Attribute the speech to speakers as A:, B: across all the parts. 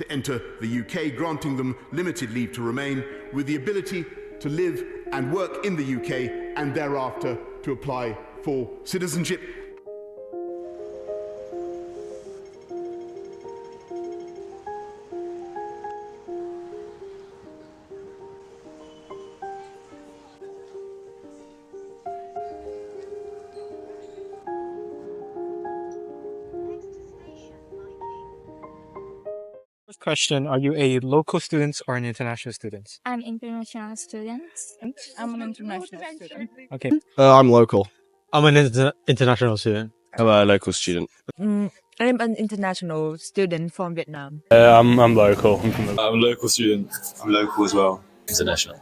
A: to enter the UK, granting them limited leave to remain, with the ability to live and work in the UK and thereafter to apply for citizenship.
B: First question, are you a local student or an international student?
C: I'm international student. I'm an international student.
B: Okay.
D: I'm local.
B: I'm an international student.
D: I'm a local student.
E: I'm an international student from Vietnam.
F: I'm local.
G: I'm a local student. I'm local as well. International.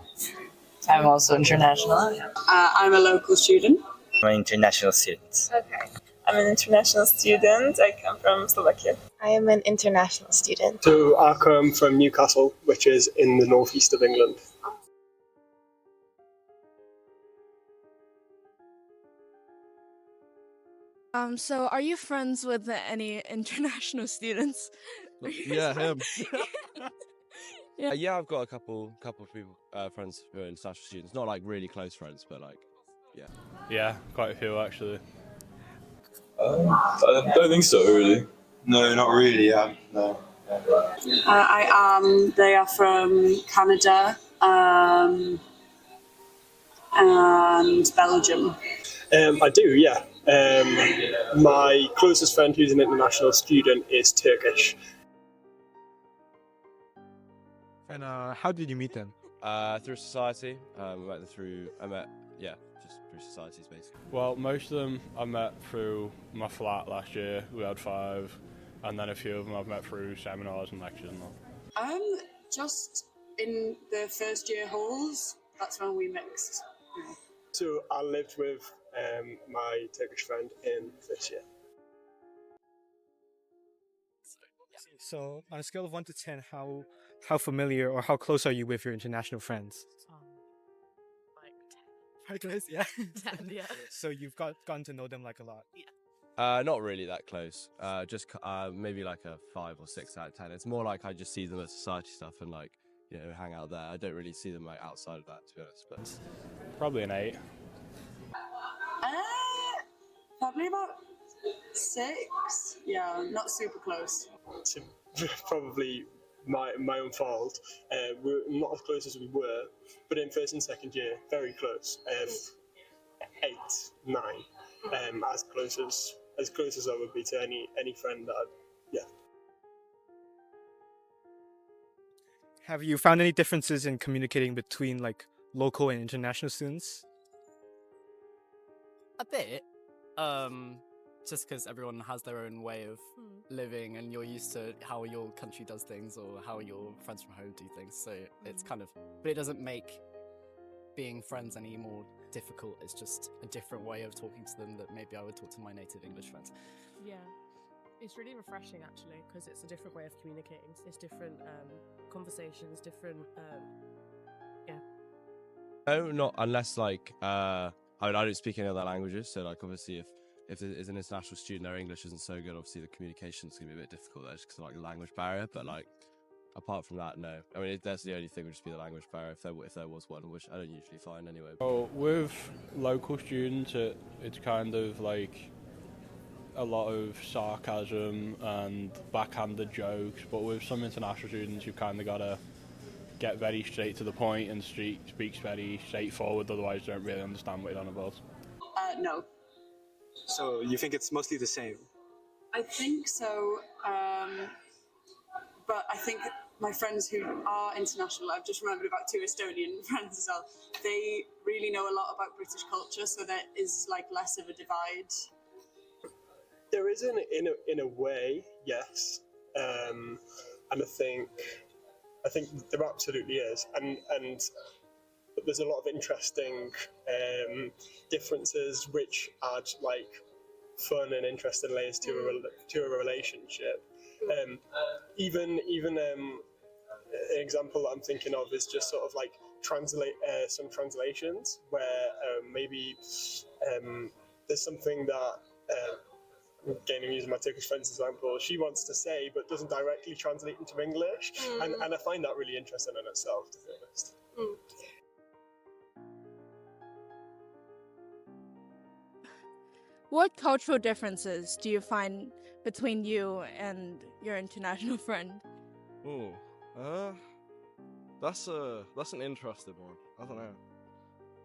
H: I'm also international.
I: I'm a local student.
J: I'm an international student.
I: Okay. I'm an international student. I come from Slovakia.
K: I am an international student.
L: So I come from Newcastle, which is in the northeast of England.
M: So are you friends with any international students?
D: Yeah, him. Yeah, I've got a couple of people, friends who are international students. Not like really close friends, but like, yeah.
F: Yeah, quite a few actually.
G: I don't think so, really. No, not really. No.
I: They are from Canada and Belgium.
L: I do, yeah. My closest friend who's an international student is Turkish.
B: And how did you meet them?
D: Through society. Just through societies basically.
F: Well, most of them I met through my flat last year. We had 5, and then a few of them I've met through seminars and lectures and all.
I: Just in the first year halls, that's when we mixed.
L: So I lived with my Turkish friend in this year.
B: So on a scale of 1 to 10, how familiar or how close are you with your international friends?
E: Like 10.
B: Close, yeah.
E: 10, yeah.
B: So you've gotten to know them like a lot.
E: Yeah.
D: Not really that close. Just maybe like a 5 or 6 out of 10. It's more like I just see them at society stuff and like, hang out there. I don't really see them like outside of that, to be honest. But
F: Probably an 8.
I: Probably about 6. Yeah, not super close.
L: It's probably my own fault. We're not as close as we were, but in first and second year, very close. 8, 9, as close as I would be to any friend that
B: Have you found any differences in communicating between like local and international students?
H: A bit. Just because everyone has their own way of living and you're used to how your country does things or how your friends from home do things. So it's kind of, but it doesn't make being friends any more difficult. It's just a different way of talking to them that maybe I would talk to my native English friends.
M: Yeah. It's really refreshing actually because it's a different way of communicating. It's different conversations, different, yeah.
D: no, not unless like, I don't speak any other languages. So like obviously if there is an international student, their English isn't so good, obviously the communication's gonna be a bit difficult there just because of like the language barrier. But like, apart from that, no. I mean, that's the only thing would just be the language barrier if there was one, which I don't usually find anyway.
F: Well, with local students, it's kind of like a lot of sarcasm and backhanded jokes, but with some international students, you've kind of got to get very straight to the point and speak very straightforward, otherwise you don't really understand what you're on about.
I: No.
N: So you think it's mostly the same?
I: I think so, but I think my friends who are international, I've just remembered about 2 Estonian friends as well, they really know a lot about British culture, so there is like less of a divide.
L: There is in a way, yes, and I think there absolutely is, and but there's a lot of interesting differences which add like fun and interesting layers to a relationship. Even an example that I'm thinking of is just sort of like some translations where maybe there's something that Again, I'm using my Turkish friend's example. She wants to say, but doesn't directly translate into English, and I find that really interesting in itself, to be honest.
C: What cultural differences do you find between you and your international friend?
O: That's an interesting one. I don't know.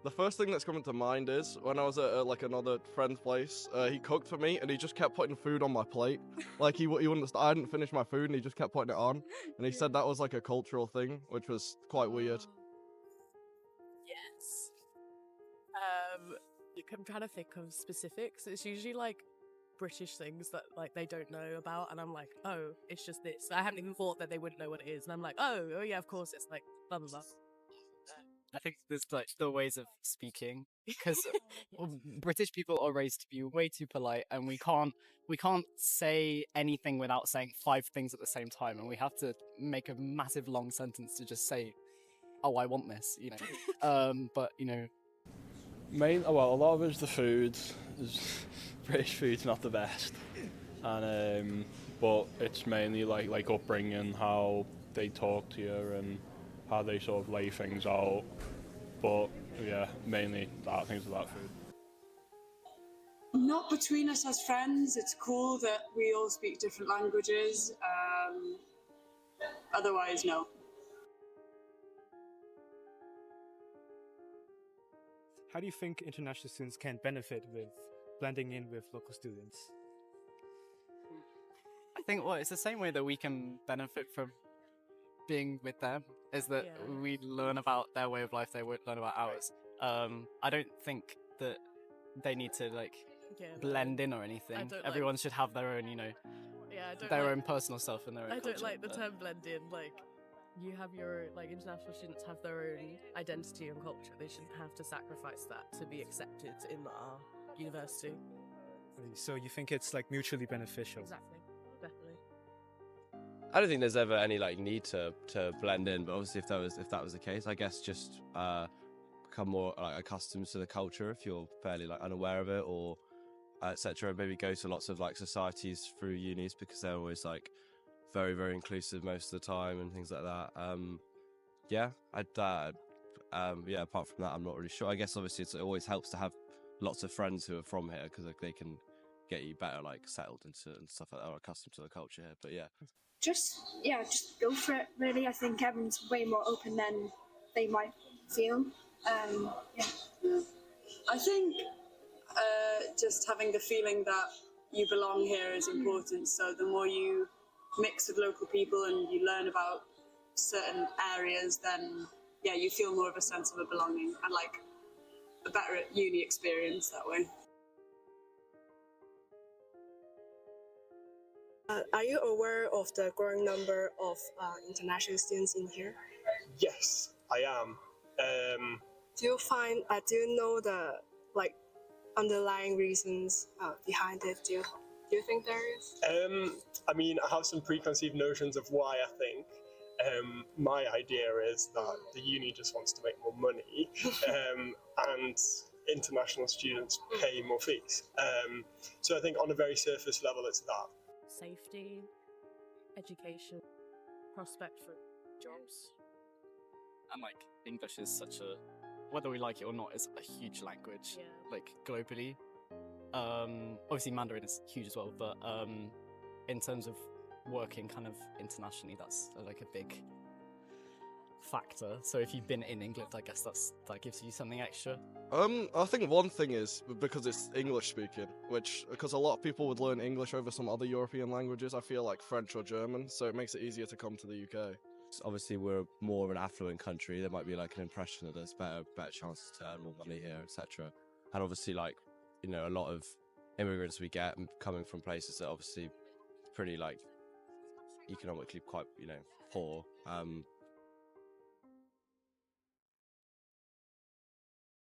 O: The first thing that's coming to mind is when I was at like another friend's place, he cooked for me and he just kept putting food on my plate. Like he wouldn't. I didn't finish my food and he just kept putting it on. And he said that was like a cultural thing, which was quite weird.
M: Yes. I'm trying to think of specifics. It's usually like British things that like they don't know about, and I'm like, oh, it's just this. I haven't even thought that they wouldn't know what it is, and I'm like, oh yeah, of course, it's like blah blah blah.
H: I think there's like the ways of speaking, because British people are raised to be way too polite, and we can't say anything without saying 5 things at the same time, and we have to make a massive long sentence to just say, oh, I want this, you know. But you know,
F: well, a lot of it's the food. British food's not the best, and but it's mainly like upbringing, how they talk to you and how they sort of lay things out. But yeah, mainly that, things about food.
I: Not between us as friends. It's cool that we all speak different languages. Otherwise, no.
B: How do you think international students can benefit with blending in with local students?
H: I think, well, it's the same way that we can benefit from being with them, is that we learn about their way of life, they would learn about ours. I don't think that they need to like blend in or anything. Everyone should have their own, you know, their own personal self and their own
M: I don't
H: culture,
M: like the term blend in. Like, you have your, like, international students have their own identity and culture. They shouldn't have to sacrifice that to be accepted in our university.
B: So you think it's like mutually beneficial?
M: Exactly, definitely.
D: I don't think there's ever any like need to blend in, but obviously if that was the case, I guess just become more like accustomed to the culture if you're fairly like unaware of it, or etc. Maybe go to lots of like societies through unis, because they're always like very, very inclusive most of the time and things like that. Yeah, apart from that, I'm not really sure. I guess obviously it always helps to have lots of friends who are from here, because like, they can get you better like settled into and stuff like that, or accustomed to the culture here. But yeah.
P: Just go for it, really. I think everyone's way more open than they might feel.
I: I think just having the feeling that you belong here is important. So the more you mix with local people and you learn about certain areas, then yeah, you feel more of a sense of a belonging and like a better uni experience that way.
K: Are you aware of the growing number of international students in here?
L: Yes, I am.
K: Do you know the like underlying reasons behind it? Do you think there is?
L: I mean, I have some preconceived notions of why I think. My idea is that the uni just wants to make more money, and international students pay more fees. So I think on a very surface level, it's that.
M: Safety, education, prospect for jobs.
H: And like English is such a, whether we like it or not, it's a huge language, like globally. Obviously Mandarin is huge as well, but in terms of working kind of internationally, that's like a big factor. So if you've been in England, I guess that gives you something extra.
O: I think one thing is because it's English speaking, because a lot of people would learn English over some other European languages, I feel like French or German, so it makes it easier to come to the UK.
D: Obviously we're more of an affluent country, there might be like an impression that there's better chances to earn more money here, etc. And obviously, like, you know, a lot of immigrants we get coming from places that obviously pretty like economically quite, you know, poor,